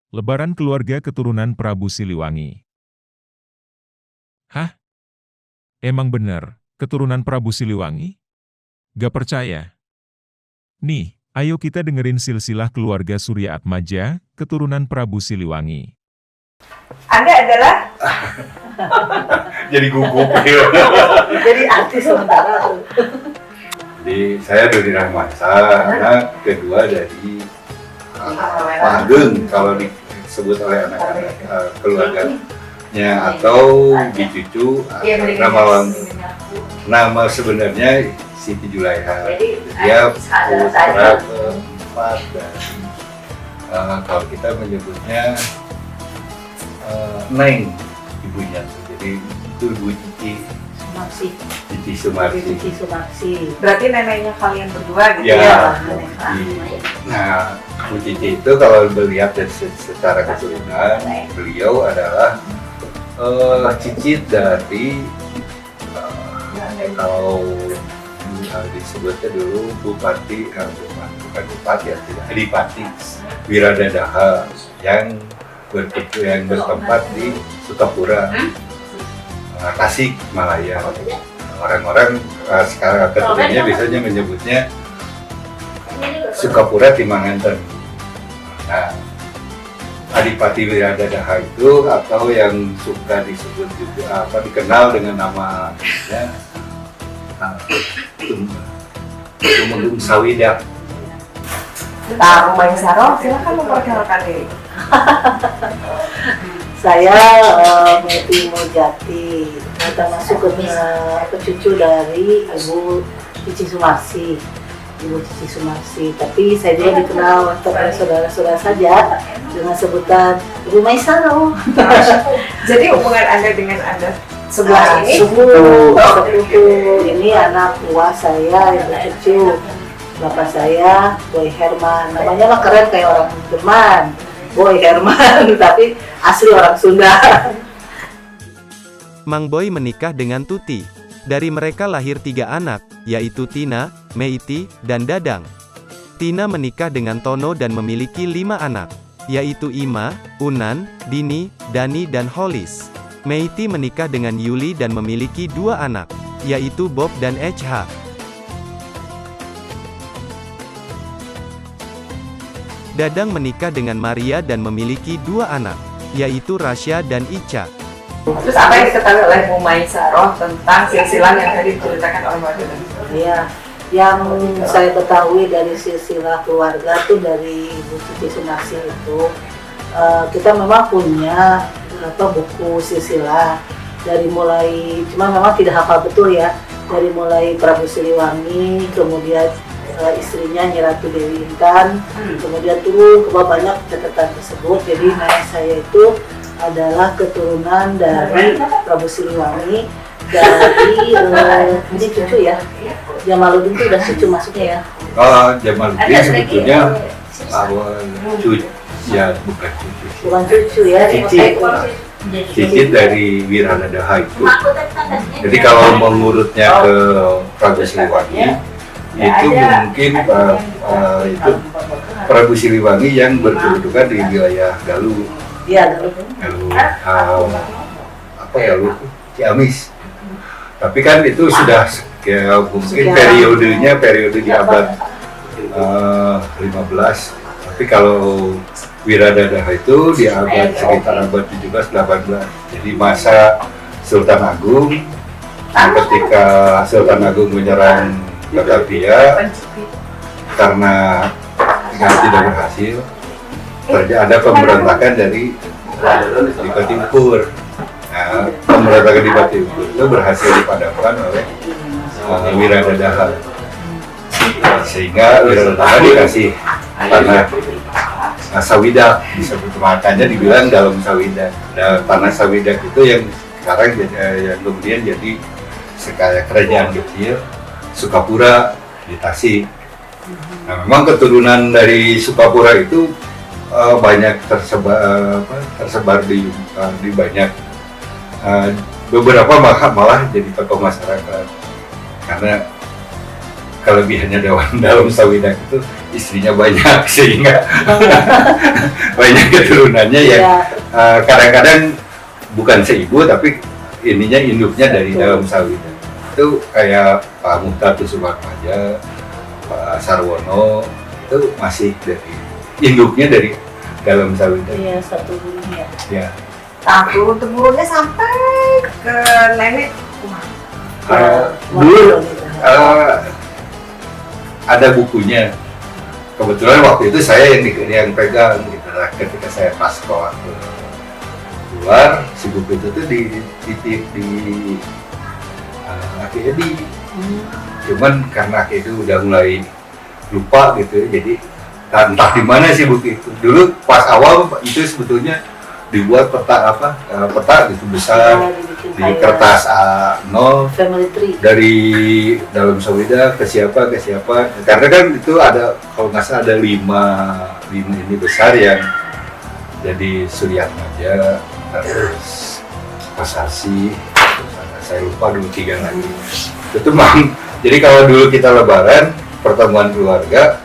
Lebaran keluarga keturunan Prabu Siliwangi. Hah? Emang bener, keturunan Prabu Siliwangi? Gak percaya? Nih, ayo kita dengerin silsilah keluarga Surya Atmaja, keturunan Prabu Siliwangi. Anda adalah Jadi gugup ya. jadi artis sementara tuh. Jadi saya dari Rahmansa, anak kedua dari Pak Ageng kalau disebut oleh anak-anak keluarganya atau Bicucu, nama sebenarnya Siti Julaiha. Dia putra keempat dan kalau kita menyebutnya Neng ibunya, jadi itu Ibu Cici Sumarsi. Cici Sumarsi. Cici Sumarsi. Berarti neneknya kalian berdua gitu Ya, ya? nah Bu Cici itu kalau melihat dari secara keturunan, beliau adalah cicit dari kalau disebutnya dulu Bupati, bukan Bupati ya, tidak, Adipati Wiradadaha yang bertempat di Sukapura, Tasik Malaya. Orang-orang sekarang keturunannya biasanya menyebutnya Sukapura Timanganten. Nah, Adipati Wiradadaha itu atau yang suka disebut juga dikenal dengan nama Tumenggung Sawidak. Nah, Mbak Saro, silakan memperkenalkan diri. Saya Meti Mojati, termasuk cucu dari Ibu Cici Sumarsi. Tapi saya juga dikenal oleh saudara-saudara saja dengan sebutan Ibu Maisaro. Jadi hubungan Anda dengan Anda sebelah ini? Sepupu ini anak buah saya, Ibu Cucu. Bapak saya, Boy Herman. Namanya mah keren kayak orang Jerman, Boy Herman, tapi asli orang Sunda. Mang Boy menikah dengan Tuti. Dari mereka lahir 3 anak, yaitu Tina, Meiti, dan Dadang. Tina menikah dengan Tono dan memiliki 5 anak, yaitu Ima, Unan, Dini, Dani, dan Holis. Meiti menikah dengan Yuli dan memiliki 2 anak, yaitu Bob dan HH. Dadang menikah dengan Maria dan memiliki 2 anak, yaitu Rasya dan Ica. Terus apa yang diketahui oleh Bu Maisaro tentang silsilah yang tadi diceritakan oleh Mbak Deden? Iya, yang saya ketahui dari silsilah keluarga tuh dari Ibu Cici Sumarsi itu, kita memang punya buku silsilah dari mulai, cuma memang tidak hafal betul ya, dari mulai Prabu Siliwangi, kemudian istrinya Nyi Ratu Dewi Intan, kemudian turun ke bawah banyak catatan tersebut. Jadi nenek saya itu adalah keturunan dari Prabu Siliwangi, dari ini cucu ya, Jamaluddin itu udah cucu masuknya ya. Jamaluddin sebetulnya awal cucu ya, bukan cucu. Bukan cucu ya, Cicit dari Wiradadaha itu. Jadi kalau mengurutnya ke Prabu Siliwangi, itu mungkin itu Prabu Siliwangi yang berkedudukan di wilayah Galuh. Iya, Galuh, Ciamis. Tapi kan itu sudah ya, mungkin periode di abad 15. Tapi kalau Wiradadaha itu di abad sekitar abad 17-18. Jadi masa Sultan Agung, ketika Sultan Agung menyerang Batavia karena tidak berhasil, ada pemberontakan dari Batipur. Nah, pemberontakan di Batipur itu berhasil dipadamkan oleh Wiradadaha, sehingga Wiradadaha dikasih tanah Sawidak, makanya dibilang dalam Sawidak. Nah, tanah Sawidak itu yang sekarang yang kemudian jadi sekaya kerajaan kecil Sukapura di Tasik. Nah, memang keturunan dari Sukapura itu banyak tersebar di banyak beberapa malah jadi tokoh masyarakat karena kelebihannya dalam Sawidak itu istrinya banyak sehingga banyak keturunannya yang kadang-kadang bukan seibu tapi ininya induknya dari dalam Sawidak. Itu kayak Pak Muhtar Sumatmaja, Pak Sarwono itu masih dari induknya dari dalam Sawidak. Iya, satu burungnya. Ya. Nah, turun-temurunnya sampai ke nenek. Dulu ada bukunya. Kebetulan waktu itu saya yang pegang gitu. Ketika saya pas sekolah keluar, si buku itu tuh dititip di Aki Edi. Cuman karena Aki Edi udah mulai lupa gitu, jadi entah di mana sih buku itu. Dulu pas awal itu sebetulnya dibuat peta peta gitu besar di kertas A0 family tree dari dalam Sawidak ke siapa karena kan itu ada kalau nggak salah ada lima ini besar yang jadi Suryatmaja, terus Pasasi, saya lupa dulu 3 lagi itu jadi kalau dulu kita lebaran pertemuan keluarga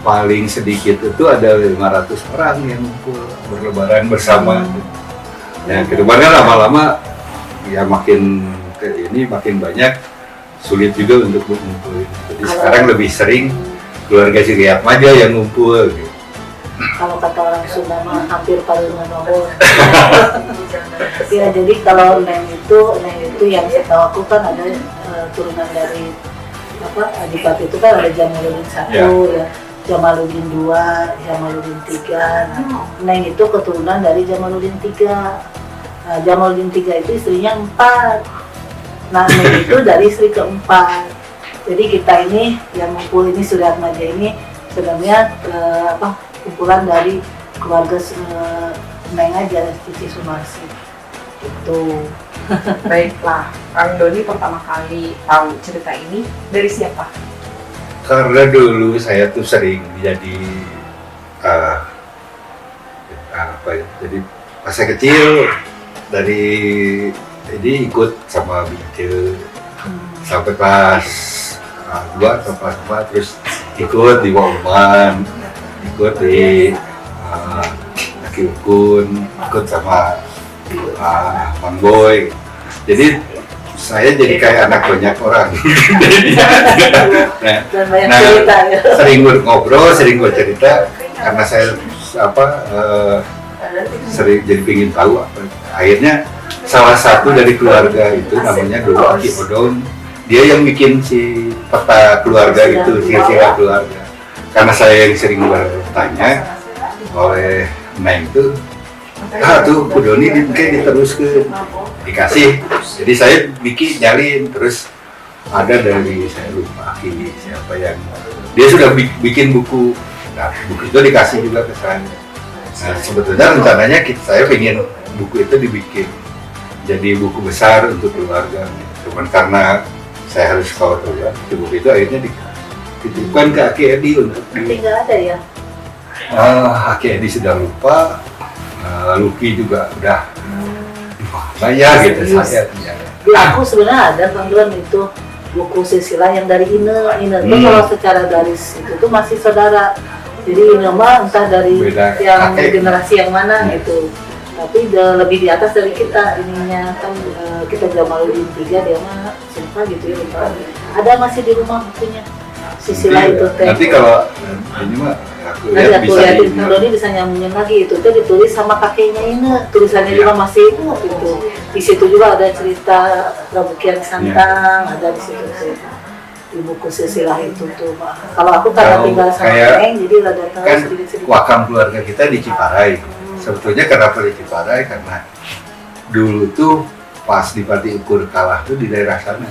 paling sedikit itu ada 500 orang yang berlebaran bersama. Nah, kedepannya lama-lama ya makin makin banyak sulit juga untuk mengumpulin. Jadi sekarang lebih sering keluarga Suryatmaja yang ngumpul. Gitu. Kalau kata orang Sunda mah hampir paling menohor. Ya, jadi kalau Neng itu yang saya tahu aku kan ada turunan dari Adipati itu kan ada Jamaluddin 1 ya. Jamaluddin 2, Jamaluddin 3. Nah, Neng itu keturunan dari Jamaluddin 3. Nah, Jamaluddin 3 itu istrinya 4. Nah, Neng itu dari istri keempat. Jadi kita ini yang ngumpul ini Suryatmaja ini sebenarnya kumpulan dari keluarga Neng aja, Cici Sumarsi. Itu. Baiklah, Kang Doni pertama kali tahu cerita ini dari siapa? Karena dulu saya tuh sering jadi jadi pas saya kecil jadi ikut sama Bice sampai kelas 2 atau kelas 4 terus ikut di Walman, ikut di Aki Ukun, ikut sama Mang Boy. Jadi saya jadi kayak anak banyak orang. Sering ngobrol, sering bercerita karena saya sering jadi ingin tahu. Akhirnya salah satu dari keluarga itu namanya dulu Aki Odon, dia yang bikin si peta keluarga itu, silsilah keluarga. Karena saya yang sering bertanya oleh Neng itu, tuh Bu Doni kayak diteruskan, dikasih. Jadi saya bikin nyalin, terus ada dari saya lupa siapa yang dia sudah bikin buku. Nah, buku itu dikasih juga ke saya. Nah, sebetulnya rencananya saya pengen buku itu dibikin jadi buku besar untuk keluarga. Cuman karena saya harus kawat keluar, buku itu akhirnya dititipkan ke Aki Edi untuk tinggal ada ya. Aki Edi sudah lupa, Luki juga udah saya gitu saya. Di aku sebenarnya ada panggilan itu buku silsilah yang dari Ine itu kalau secara garis itu tuh masih saudara. Jadi Ine mah entah dari beda, yang generasi yang mana gitu. Tapi lebih di atas dari kita ininya kan kita Jamaluddin 3 dia mah siapa gitu ya lupa. Ada masih di rumah bukunya. Silsilah itu teh. Nanti kalau ini mah aku lihat bisa nyambungin lagi itu tuh ditulis sama kakeknya ini tulisannya juga masih itu gitu. Di situ juga ada cerita Prabu Kian Santang ada di situ di buku silsilah itu tuh. Kalau aku karena tinggal sama Neng jadi rada tahu kan sedikit-sedikit. Wakam keluarga kita di Ciparai. Sebetulnya kenapa di Ciparai karena dulu tuh pas di Pati Ukur kalah tuh di daerah sana.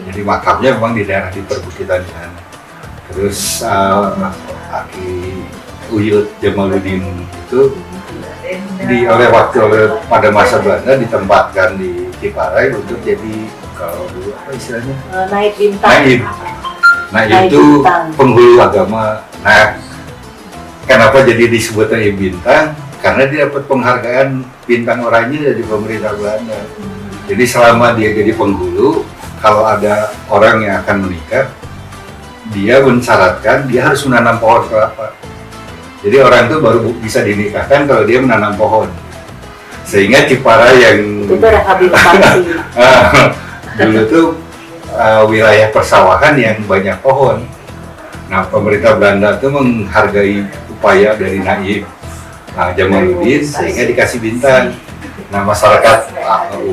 Jadi makamnya memang di daerah di perbukitan sana. Terus Aki Uyut Jamaluddin itu pada masa Belanda ditempatkan di Ciparai untuk jadi kalau dulu apa istilahnya naib bintang. Naib itu penghulu agama. Nah, kenapa jadi disebut naib bintang? Karena dia dapat penghargaan bintang oranye dari pemerintah Belanda. Jadi selama dia jadi penghulu, kalau ada orang yang akan menikah, dia mensyaratkan dia harus menanam pohon kelapa. Jadi orang itu baru bisa dinikahkan kalau dia menanam pohon. Sehingga Jepara yang Itu rehabilitasi. dulu tuh wilayah persawahan yang banyak pohon. Nah, pemerintah Belanda tuh menghargai upaya dari Naib Jamaluddin sehingga dikasih bintang. Nah, masyarakat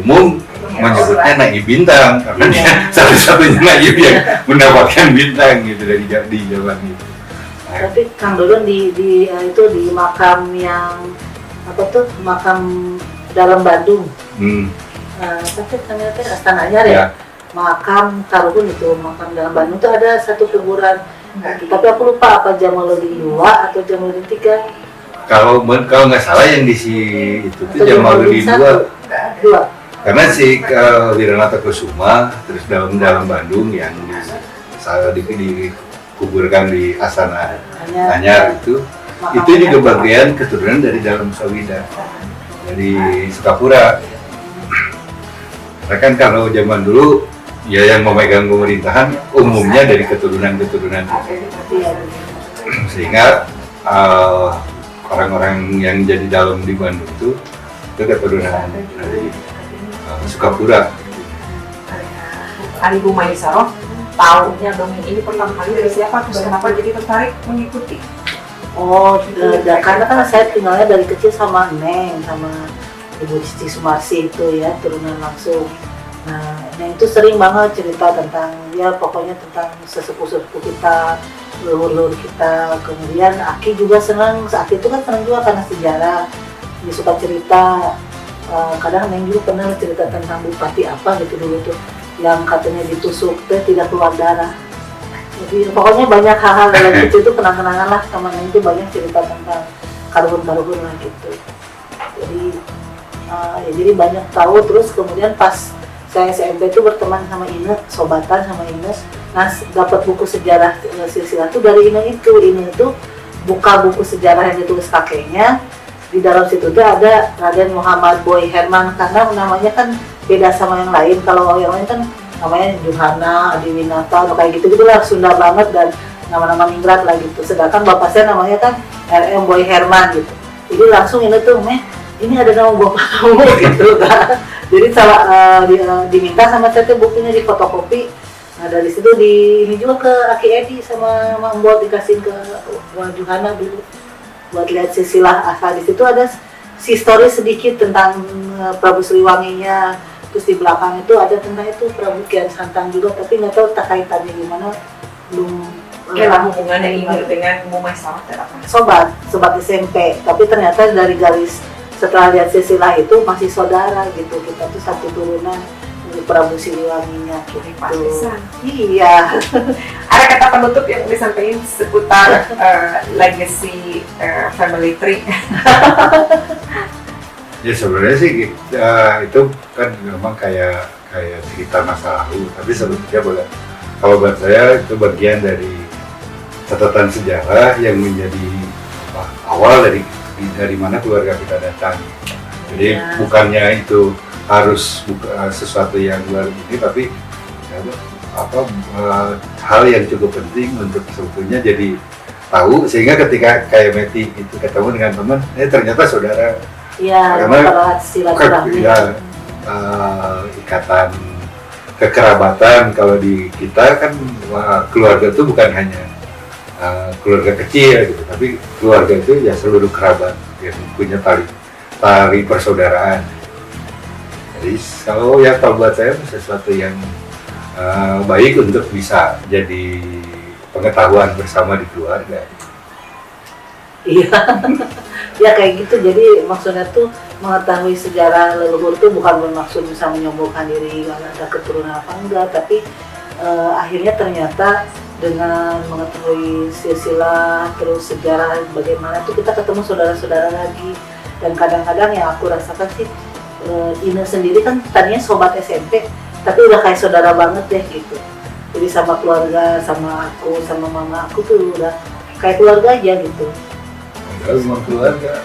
umum menyebutnya Naib Bintang karena dia satu-satunya Naib yang mendapatkan bintang gitu di zaman itu. Tapi Kang Dodon itu di makam yang apa tuh, makam dalam Bandung. Tapi ternyata Astana Anyar ya. Makam Karuhun itu, makam dalam Bandung itu ada satu kuburan. Tapi aku lupa apa Jamaluddin 2 atau Jamaluddin 3. Kalau nggak salah yang di itu tuh Jamaluddin 2. Karena si Wiranata Kusuma terus dalam Bandung yang dikuburkan di Astana Anyar itu juga bagian keturunan dari dalam Sawida, dari Sukapura. Karena kan kalau zaman dulu ya yang memegang pemerintahan umumnya dari keturunan-keturunan sehingga orang-orang yang jadi dalam di Bandung itu keturunan dari Sukapura. Ibu Maisaroh tahunya dongeng ini pertama kali dari siapa, terus kenapa jadi tertarik mengikuti? Karena kan saya tinggalnya dari kecil sama Neng, sama Ibu Cici Sumarsi itu ya, turunan langsung. Nah, Neng itu sering banget cerita tentang, ya pokoknya tentang sesepuh-sesepuh kita, leluhur kita. Kemudian Aki juga senang, Aki itu kan senang juga karena sejarah, dia suka cerita. Kadang Neng juga pernah cerita tentang bupati apa gitu dulu tuh, yang katanya ditusuk tidak keluar darah. Jadi pokoknya banyak hal-hal dalam itu kenang-kenangan lah sama Neng, itu banyak cerita tentang karuhun-karuhun lah gitu. Jadi banyak tahu. Terus kemudian pas saya SMP itu berteman sama Ine, sobatan sama Ine. Nah, dapat buku sejarah silsilah tuh dari Ine itu. Ine itu buka buku sejarah yang ditulis kakeknya. Di dalam situ tuh ada Raden Muhammad Boy Herman, karena namanya kan beda sama yang lain. Kalau yang lain kan namanya Johana, Adiwinata, kayak gitu-gitulah, Sunda banget dan nama-nama ningrat lah gitu. Sedangkan bapak saya namanya kan RM Boy Herman gitu. Jadi langsung ini tuh, ini ada nama bapak kamu gitu kan. Jadi diminta sama saya tuh bukunya difotokopi. Nah dari situ ini juga ke Aki Edi sama Mang Bot dikasih ke Johana dulu buat lihat silsilah asal. Di situ ada histori sedikit tentang Prabu Siliwanginya. Terus di belakang itu ada tentang itu Prabu Kian Santang juga, tapi nggak tahu kaitannya gimana, belum. Lah hubungannya ini dengan Ibu Maisaroh apa? Sobat SMP, tapi ternyata dari garis setelah lihat silsilah itu masih saudara gitu, kita tuh satu turunan dari Prabu Siliwanginya gitu. Iya. Ada kata penutup yang disampaikan seputar legacy family tree? Ya sebenarnya sih itu kan memang kayak cerita masa lalu, tapi sebetulnya kalau buat saya itu bagian dari catatan sejarah yang menjadi awal dari mana keluarga kita datang. Jadi bukannya itu harus sesuatu yang baru ini, tapi hal yang cukup penting untuk sebetulnya jadi tahu, sehingga ketika kayak Meti itu ketemu dengan teman, ternyata saudara. Iya, karena silaturahmi. Ikatan kekerabatan kalau di kita kan keluarga itu bukan hanya keluarga kecil gitu, tapi keluarga itu ya seluruh kerabat yang punya tali persaudaraan. Jadi kalau buat saya sesuatu yang baik untuk bisa jadi pengetahuan bersama di keluarga. Iya, ya kayak gitu. Jadi maksudnya tuh mengetahui sejarah leluhur tuh bukan bermaksud bisa menyombongkan diri karena ada keturunan apa enggak, tapi akhirnya ternyata dengan mengetahui silsilah terus sejarah bagaimana tuh kita ketemu saudara-saudara lagi. Dan kadang-kadang yang aku rasakan sih, Ine sendiri kan tadinya sobat SMP, tapi udah kayak saudara banget deh gitu. Jadi sama keluarga, sama aku, sama mama aku tuh udah kayak keluarga aja gitu. Memang keluarga.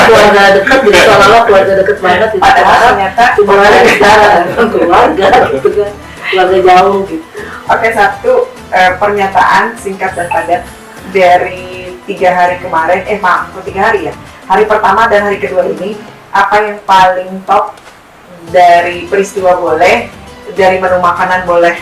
Keluarga dekat, jadi seolah-olah keluarga dekat banget gitu. Padahal ternyata keluarga gitu kan, keluarga jauh gitu. Oke, satu pernyataan singkat dan padat dari 3 hari kemarin, maaf, 3 hari ya. Hari pertama dan hari kedua ini, apa yang paling top dari peristiwa boleh, dari menu makanan boleh?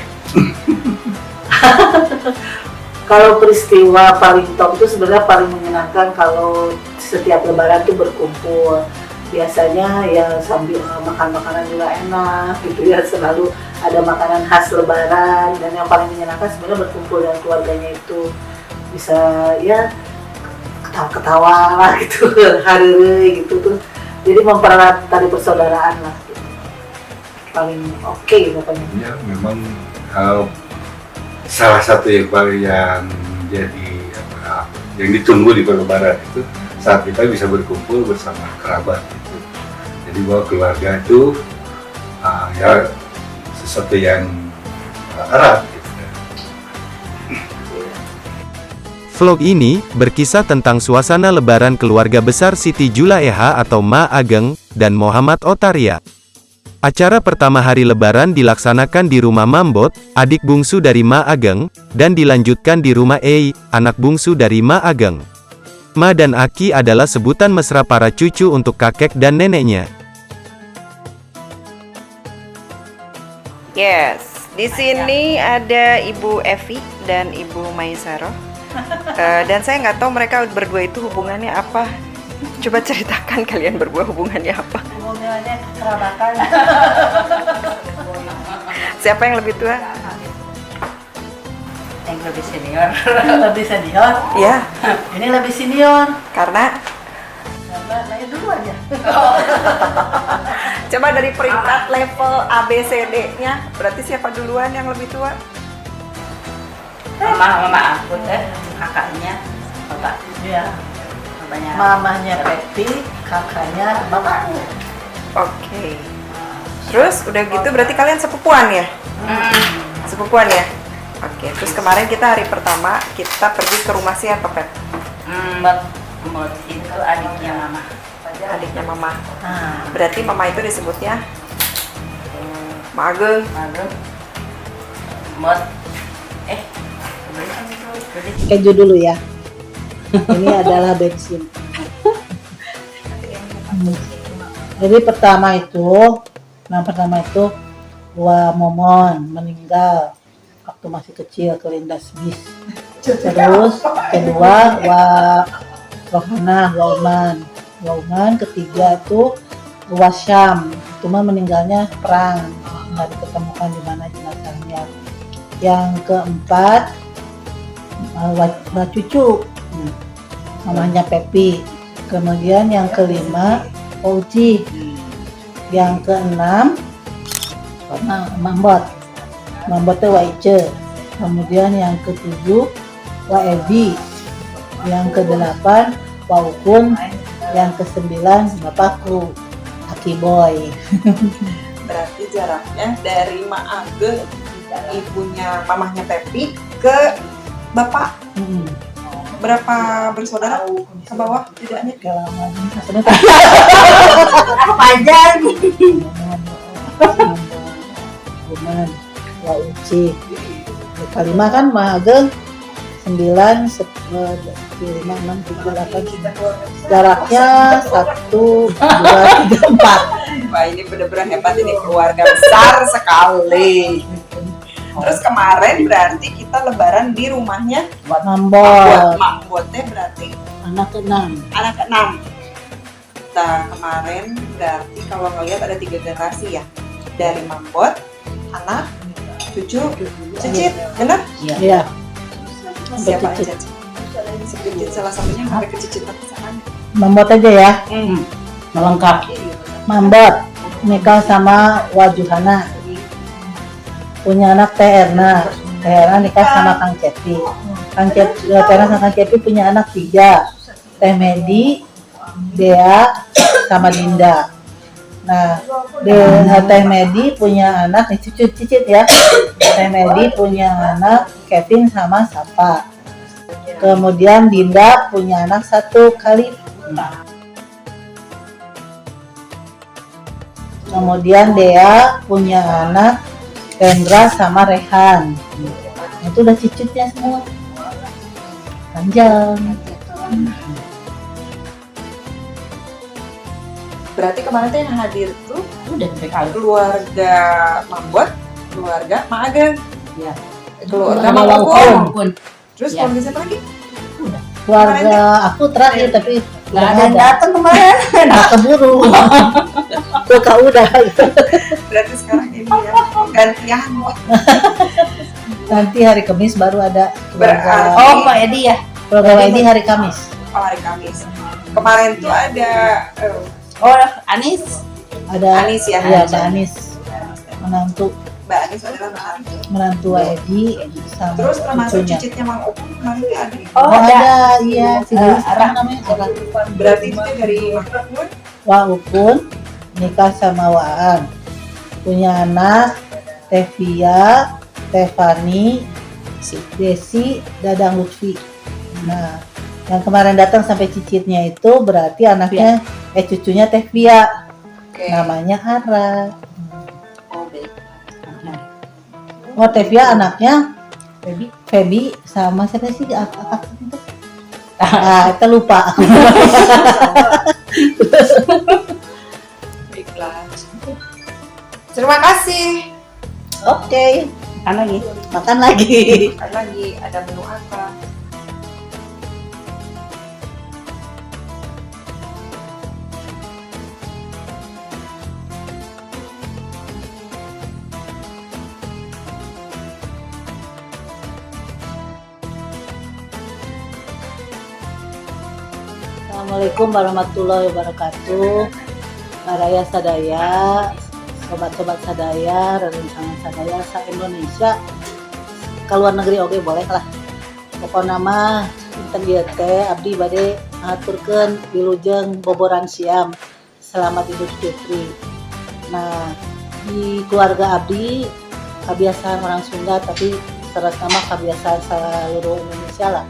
Kalau peristiwa paling top itu sebenarnya paling menyenangkan kalau setiap lebaran tuh berkumpul. Biasanya ya sambil makan makanan juga enak gitu ya, selalu ada makanan khas lebaran, dan yang paling menyenangkan sebenarnya berkumpul dengan keluarganya itu. Bisa ya ketawa-ketawa lah gitu, hari gitu tuh. Jadi mempererat tali persaudaraan lah gitu. Paling oke pokoknya. Ya, memang salah satu yang paling yang jadi yang ditunggu di Lebaran itu saat kita bisa berkumpul bersama kerabat gitu. Jadi bahwa keluarga itu ya sesuatu yang erat gitu. Vlog ini berkisah tentang suasana lebaran keluarga besar Siti Julaiha atau Ma Ageng dan Muhammad Otaria. Acara pertama hari lebaran dilaksanakan di rumah Mambot, adik bungsu dari Ma Ageng, dan dilanjutkan di rumah Ei, anak bungsu dari Ma Ageng. Ma dan Aki adalah sebutan mesra para cucu untuk kakek dan neneknya. Yes, di sini ada Ibu Evi dan Ibu Maisaroh. Dan saya nggak tahu mereka berdua itu hubungannya apa. Coba ceritakan kalian berdua hubungannya apa. Hubungannya kerabatan. Siapa yang lebih tua? Yang lebih senior. Lebih senior? Ya, Ini lebih senior. karena Nanya dulu aja. coba dari peringkat level ABCD-nya, berarti siapa duluan yang lebih tua? Mama aku kakaknya bapak. Ya. Bapaknya. Mamanya Pepi, kakaknya bapakku. Oke. Terus udah gitu berarti kalian sepupuan ya? Sepupuan ya? Oke, terus kemarin kita hari pertama kita pergi ke rumah siapa, Pep? Mot itu adiknya mama. Adiknya Mama. Nah, Berarti Mama itu disebutnya Mageng. Malu. Mot. keju dulu ya. Ini adalah bensin. Jadi pertama itu Wa Momon meninggal waktu masih kecil, kelindas bis. Terus kedua Wa Rohana, Wa Uman, ketiga itu Wa Syam, cuma meninggalnya perang, nggak diketemukan di mana jenazahnya. Yang keempat Wa Cucu, mamanya Pepi. Kemudian yang kelima Uci. Yang keenam Mambot itu Wa Ice. Kemudian yang ketujuh Wa Ebi. Yang kedelapan Wa Ukun. Yang kesembilan bapakku Aki Boy. Berarti jaraknya dari Ma Ageng, ibunya mamahnya Pepi, ke bapak berapa bersaudara ke bawah tidaknya? Panjang. Kuman, Wa Uci. Kelima kan Ma Ageng 9, 10, 5, 6, 7, 8, jaraknya 1, 2, 3, 4. Wah, ini bener-bener hebat, ini keluarga besar sekali. Terus kemarin berarti kita lebaran di rumahnya Mambot, Mambotnya berarti anak ke-6. anak ke-6. Nah, kemarin berarti kalau ngelihat ada 3 generasi ya. Dari Mambot, anak, cucu, cicit, bener? Iya. Siapa Cicit. aja? Cicit salah satunya sampai ke cicit pasangan. Mambot aja ya, melengkap. Mambot nikah sama Wajuhana, punya anak Teh Erna. Teh Erna nikah sama Kang Cepi. Teh Erna sama Kang Cepi punya anak 3, Teh Medi, Dea, sama Dinda. Nah, Teh Medi punya anak, nih cucu cicit ya. Teh Medi punya anak Kevin sama Sapa. Kemudian Dinda punya anak 1, Khalif. Kemudian Dea punya anak Kendra sama Rehan. Itu udah cicitnya semua. Panjang. Berarti kemarin tuh yang hadir tuh Udah sampai kali. keluarga Mambot, keluarga Maageng, Iya. keluarga Sama Mangkokung. Wangkong. Pun. Terus Ya. keluarga siapa lagi? Keluarga aku terakhir tapi Nggak ada yang datang kemarin. Nah, keburu. Kau udah. Berarti sekarang ini ya gantian. Nanti hari Kamis baru ada Berarti- keluarga. Oh, Pak Edi ya. Keluarga ini hari Kamis. Oh, hari Kamis. Kemarin tuh ada Oh, Anis. Ada Anis ya. Iya, Mbak Anis. Mbak Anis adalah Mbak Anis. Menantu Edi sama Terus termasuk cucunya. cicitnya Mang Opung kemarin tuh ada. Oh, Oh, ada. ada, iya. Si Dewi siapa Arah. namanya? Arah. Berarti itu dari Mang Opung. Wah Upun nikah sama Waan. Punya anak Tevia, Tefani, Desi, Dadang Lutfi. Nah, yang kemarin datang sampai cicitnya itu berarti anaknya cucunya Tevia. Oke. Namanya Ara. Oh, baik. Oh, Tevia anaknya Feby sama siapa sih kakak itu? Ah, kita lupa. Baiklah. Terima kasih. Oke, Kan lagi. makan lagi. Makan lagi ada menu apa? Assalamualaikum warahmatullahi wabarakatuh. Raya sadaya, sobat-sobat sadaya, rerencangan sadaya sa Indonesia. Ke luar negeri oke boleh lah. Pokoknya mah inten ieu teh abdi bade ngaturkeun wilujeng boboran siam. Selamat Idul Fitri. Nah, di keluarga abdi kebiasaan orang Sunda tapi secara sama kebiasaan seluruh Indonesia lah.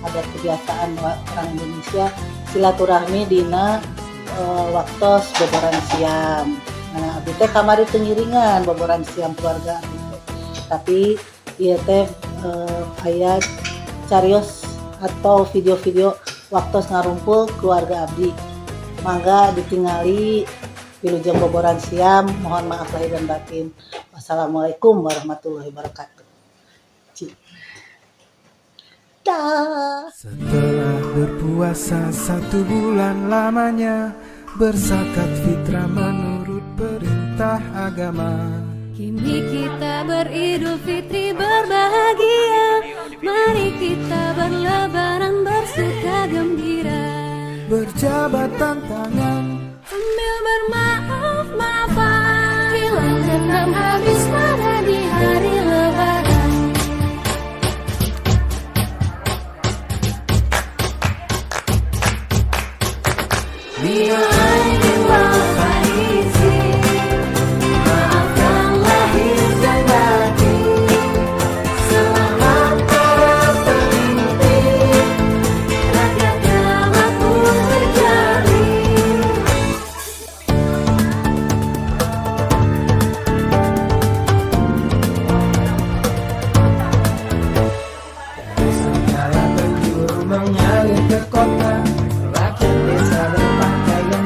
Ada kebiasaan orang Indonesia silaturahmi dina waktos boboran siam. Nah, abdi teh kamari teu ngiringan boboran siam keluarga abdi teh. Tapi ieu teh aya carios atau video-video waktos ngarumpul keluarga abdi. Mangga ditingali wilujeng boboran siam, mohon maaf lahir dan batin. Wassalamualaikum warahmatullahi wabarakatuh. Dah. Setelah berpuasa 1 bulan lamanya, berzakat fitrah menurut perintah agama. Kini kita beridul fitri berbahagia, mari kita berlebaran bersuka gembira. Berjabatan tangan, Sambil bermaaf-maafan, hilang dendam habis pada di hari lebaran. Bila ingin berkoalisi, maafkan lahir dan batin. Selamat para pemimpin, rakyat damai pun terjalin. segala penjuru mengalir ke kota, rakyat desa berpakaian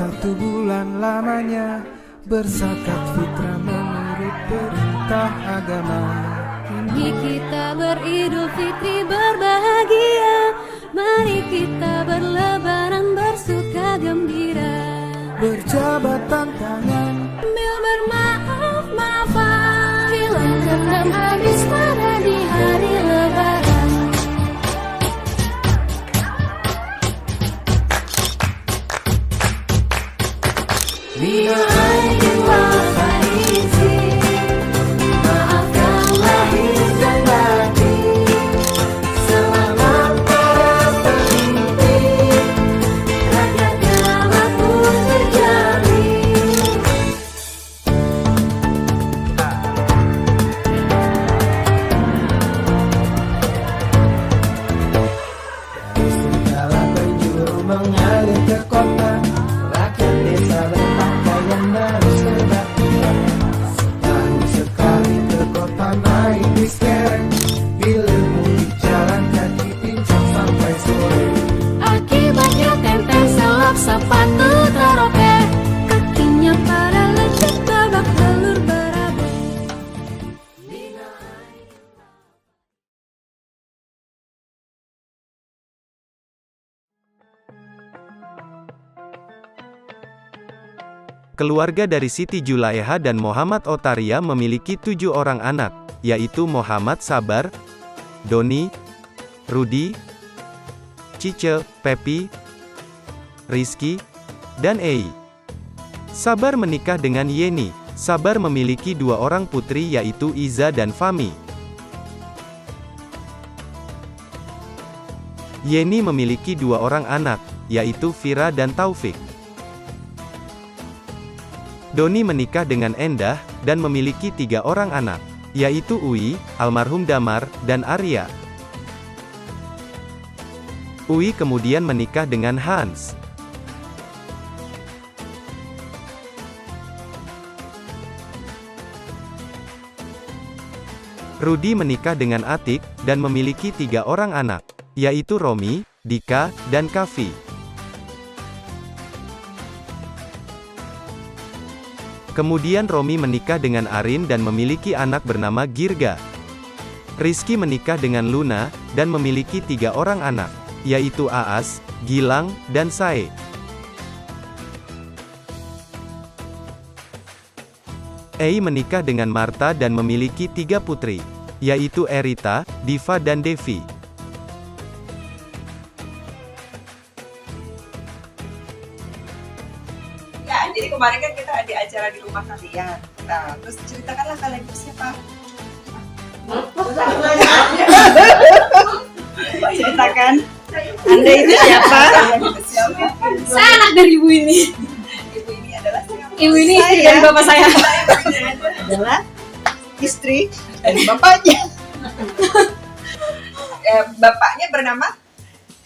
1 bulan lamanya, berzakat fitrah menurut perintah agama. Ini kita beridul fitri berbahagia, mari kita berlebaran bersuka gembira. Berjabatan tangan, Sambil bermaaf-maafan, hilang dendam habis marah di hari lebaran. Bila aidin wal faizin, maafkan lahir dan batin. Selamat para pemimpin, rakyatnya makmur terjamin. segala penjuru mengalir ke kota, rakyat desa berpakaian baru sebagian. Setahun sekali ke kota naik bis kereng, ilmu di jalan kaki pincang sampai sore. Akibatnya tenteng selap sepatu terobek, kakinya pada lecet babak telur berabe. Keluarga dari Siti Julaiha dan Muhammad Otaria memiliki 7 orang anak, yaitu Muhammad Sabar, Doni, Rudi, Cice, Pepi, Rizky, dan Ei. Sabar menikah dengan Yeni. Sabar memiliki 2 orang putri yaitu Iza dan Fami. Yeni memiliki 2 orang anak, yaitu Vira dan Taufik. Doni menikah dengan Endah, dan memiliki 3 orang anak, yaitu Uwi, almarhum Damar, dan Arya. Uwi kemudian menikah dengan Hans. Rudi menikah dengan Atik, dan memiliki 3 orang anak, yaitu Romi, Dika, dan Kavi. Kemudian Romi menikah dengan Arin dan memiliki anak bernama Girga. Rizky menikah dengan Luna, dan memiliki 3 orang anak, yaitu Aas, Gilang, dan Sae. Ei menikah dengan Marta dan memiliki 3 putri, yaitu Erita, Diva dan Devi. Ya, jadi kemarin kan kita ada acara di rumah kalian. Nah, terus ceritakanlah kalian itu siapa? Ceritakan. Anda itu siapa? Saya anak dari ibu ini. Ibu ini adalah siapa? Ibu ini istri dari bapak saya. Adalah istri dari bapaknya. Bapaknya bernama?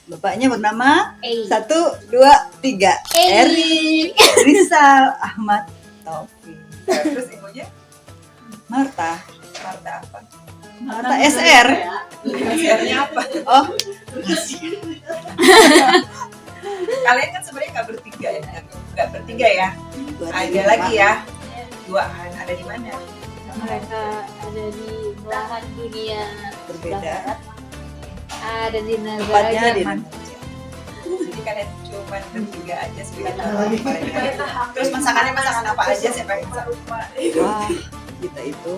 Bapaknya bernama Ei. 1, 2, 3 Eri Rizal Ahmad Taufik. Terus ibunya? Marta Marta apa? Marta SR. SR-nya apa? Oh, Kalian kan sebenarnya nggak bertiga ya? Nggak bertiga ya? Ada lagi ya? 2an. Ada di mana? Mereka ada di belahan dunia berbeda. ada di negara Tempatnya di Jerman. Jadi kalian cuma bertiga aja sebenarnya. Terus masakannya masakan apa aja siapa yang bisa? Wah, kita itu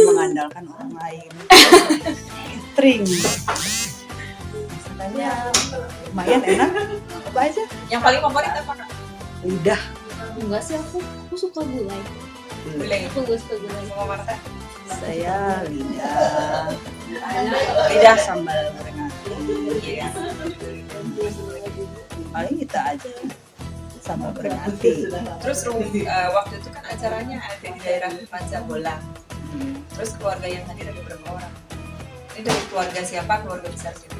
mengandalkan orang lain. Catering. Masakannya lumayan enak. Apa aja? Yang paling favorit apa kak? Lidah. Enggak sih, aku suka gulai. Gulai. Aku gak suka gulai. Semua Marta? Saya lidah. Lidah sambal goreng ati. Iya. Paling kita aja sambal goreng ati. Terus waktu itu kan acaranya ada di daerah Pancabolang. Terus keluarga yang hadir ada berapa orang? Ini dari keluarga siapa? Keluarga besar siapa?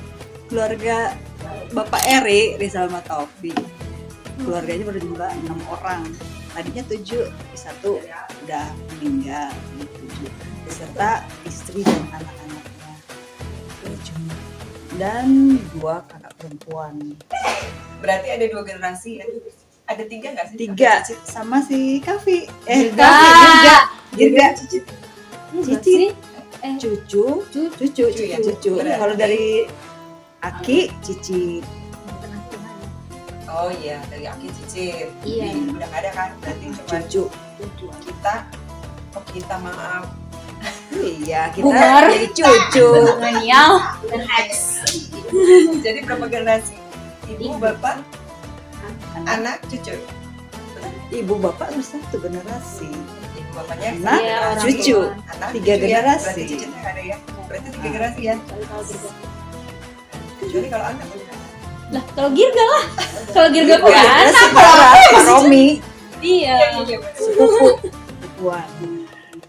Keluarga Bapak Eri Rizal Taufik. Keluarganya berjumlah 6 orang. Tadinya 7, 1 udah meninggal, 7 beserta istri dan anak-anaknya 7 dan 2 kakak perempuan. Berarti ada 2 generasi ya? Ada 3 nggak sih? 3 Cicit? sama si Kavi. Juga. Kavi juga. Cicit. Enggak Cici. sih? Cucu ya? cucu. Berarti- Kalau dari Aki, Cici. Oh iya, dari Aki Cicit. Iya. Udah nggak ada kan? Berarti cuma Cucu. kita maaf. Iya, kita Boomer. jadi cucu. Milenial dan X. Jadi berapa generasi? Ibu, bapak, anak, cucu. Ibu bapak lu 1 generasi. Ibu bapaknya Anak, Iya, orang cucu. tua. anak, 3 cucu ya. generasi. Berarti cicitnya nggak ada ya? Berarti 3 generasi ya? Kecuali kalau anak. Lah, kalau Girga lah. Kalau Girga Oh, punya iya, anak. si Clara, Pak Romi. Iya. Sepupu. Sepupuan.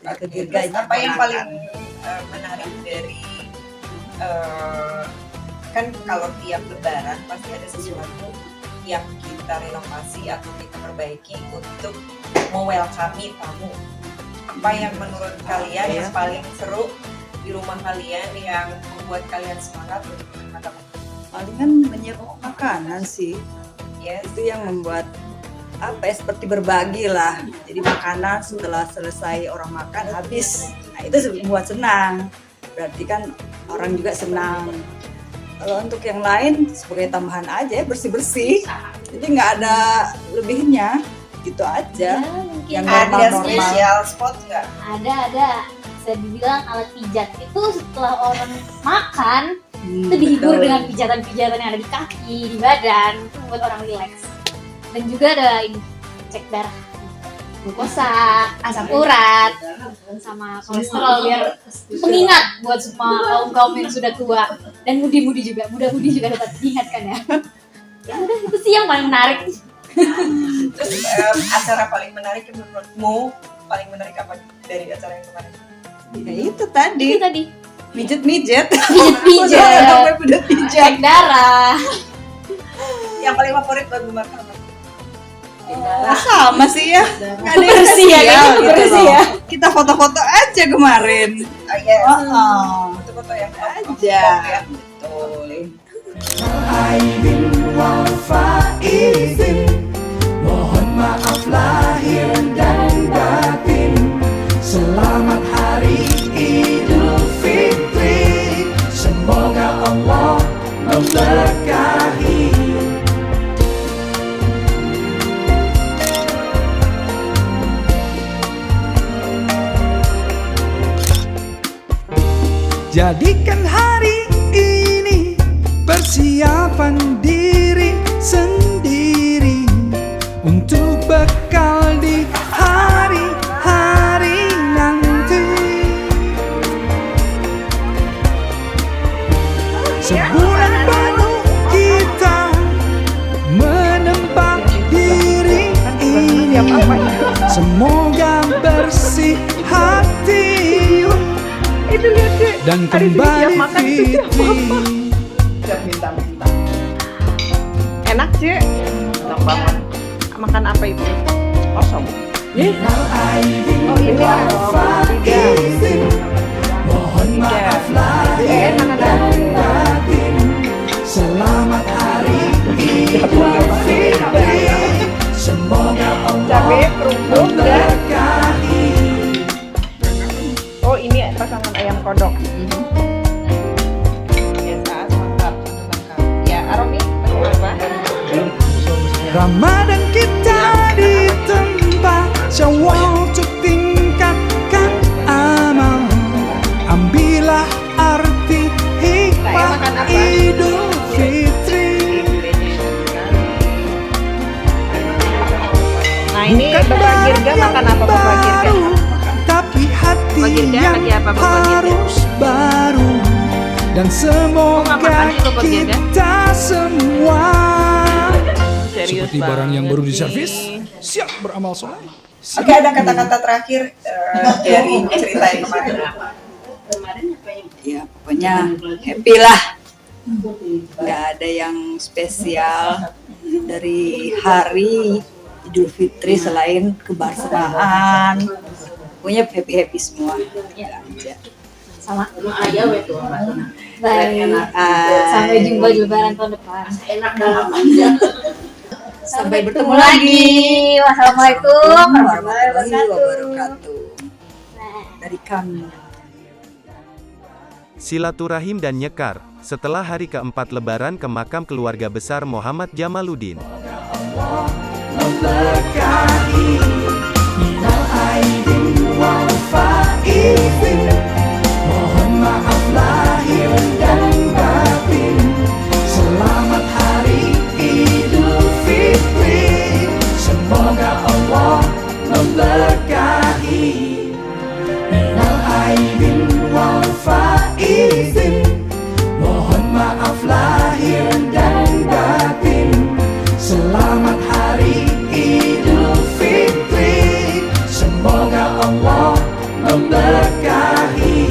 Oke, Ketiganya terus apa yang paling ponakan. menarik dari kan kalau tiap lebaran pasti ada sesuatu yang kita renovasi atau kita perbaiki untuk me-welcome tamu. Apa yang menurut kalian yang paling seru di rumah kalian yang membuat kalian semangat untuk menerima tamu? Palingan menyiapkan makanan sih. Yes. Itu yang membuat apa ya, seperti berbagi lah. Jadi makanan setelah selesai orang makan habis. Nah, itu membuat senang. Berarti kan orang juga senang. Kalau untuk yang lain sebagai tambahan aja, bersih-bersih. Jadi nggak ada lebihnya. Gitu aja. Ya, mungkin Yang Ada normal-normal. spesial spot nggak? ada. Bisa dibilang alat pijat itu setelah orang makan itu Betul. dihibur dengan pijatan-pijatan yang ada di kaki, di badan, itu membuat orang rileks. Dan juga ada ini, cek darah, glukosa, asam urat, sama kolesterol biar mengingat buat semua kaum yang sudah tua dan mudi-mudi juga, muda-mudi juga dapat diingatkan ya. Ya udah, itu sih yang paling menarik. Terus acara paling menarik yang menurutmu paling menarik apa dari acara yang kemarin? Ya itu tadi, Itu tadi mijet-mijet. pijat-pijat, Sampai udah pijat. cek darah. Yang paling favorit buat Bu Marta apa? Sama sih ya. Nggak ada yang Bersih ya, spesial kayaknya gitu bersih loh. ya. Kita foto-foto aja kemarin. Ah, yes. Oh, Foto-foto yang aja. ya. Betul. Aidin wal faizin, mohon maaf lahir dan batin. Selamat Hari Idul Fitri, semoga Allah memberkahi. Jadikan hari ini persiapan diri sendiri untuk bekal di hari-hari nanti. Sebulan penuh kita menempat diri ini. Semoga bersih hati dan kembali fitri. Minta-minta. Enak sih. Enak banget. Makan apa itu? Kosong. Oh ini Mohon maaf lahir dan batin. Selamat Hari Idul Fitri, semoga Allah memberkahi. Oh ini pasangan ayam kodok. Biasa, mantap. Ya, Aromi, apa? Ramadan kita ditempa, Syawal untuk tingkatkan amal. Ambillah arti hikmah Idul Fitri. Nah ini Bukan Bapak Girga barang makan apa yang Bapak Girga? baru, tapi hati Bapak Girga yang lagi apa, Bapak Girga? harus baru. Dan semoga makan sih, Bapak Girga? kita semua Serius seperti barang yang baru banget diservis, nih. siap beramal soleh. Oke, ada kata-kata terakhir dari cerita yang kemarin. ya pokoknya happy lah. Nggak ada yang spesial dari hari Idul Fitri selain kebersamaan. Pokoknya happy semua. Ya aja. Sama baik. Sampai jumpa di lebaran tahun depan. Sampai bertemu lagi. lagi. Wassalamualaikum warahmatullahi warahmatullahi wabarakatuh. wabarakatuh. Nah. Dari kami. Silaturahim dan nyekar, setelah hari keempat Lebaran ke makam keluarga besar Muhammad Jamaluddin. memberkahi minal aidin wal faizin. Mohon maaf lahir dan batin. Selamat Hari Idul Fitri. Semoga Allah memberkahi minal aidin wal faizin. Mohon maaf lahir dan batin. Selamat Hari Idul Fitri. Semoga Allah memberkahi.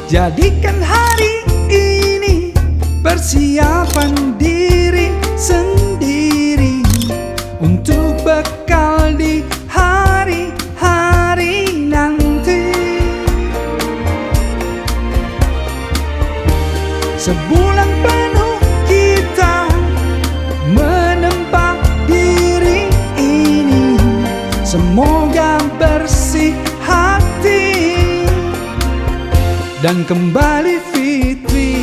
Jadikan hari ini persiapan diri sendiri untuk bekal di hari-hari nanti. Sebulan penuh kita menempa diri ini. Semoga bersih hati dan kembali fitri.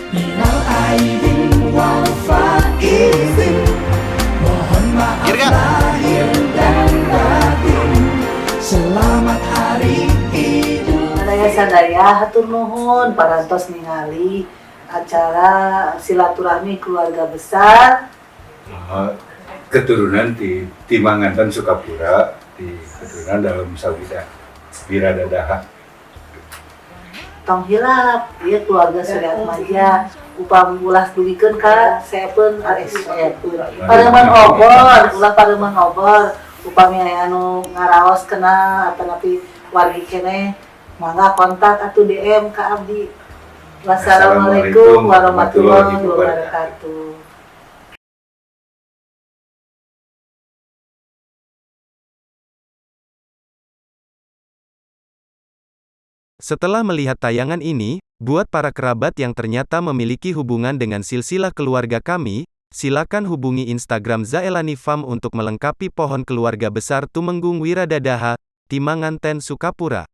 Minal aidin wal faizin. Mohon maaf lahir dan batin. Selamat Hari Idul. Sadaya sadaya hatur nuhun parantos ningali acara silaturahmi keluarga besar Keturunan di Timangantan Sukapura, di keturunan dalam Sawida Wiradadaha. tong hilap ieu keluarga Surya Atmaja upami ulah dugikeun ka sepeun pareman obor ulah pareman obor upami aya anu ngaraos kena atanapi wargi keneh mangga kontak atuh DM ka abdi. Wassalamualaikum warahmatullahi wabarakatuh. Setelah melihat tayangan ini, buat para kerabat yang ternyata memiliki hubungan dengan silsilah keluarga kami, silakan hubungi Instagram Zaelani Farm untuk melengkapi pohon keluarga besar Tumenggung Wiradadaha, Timanganten Sukapura.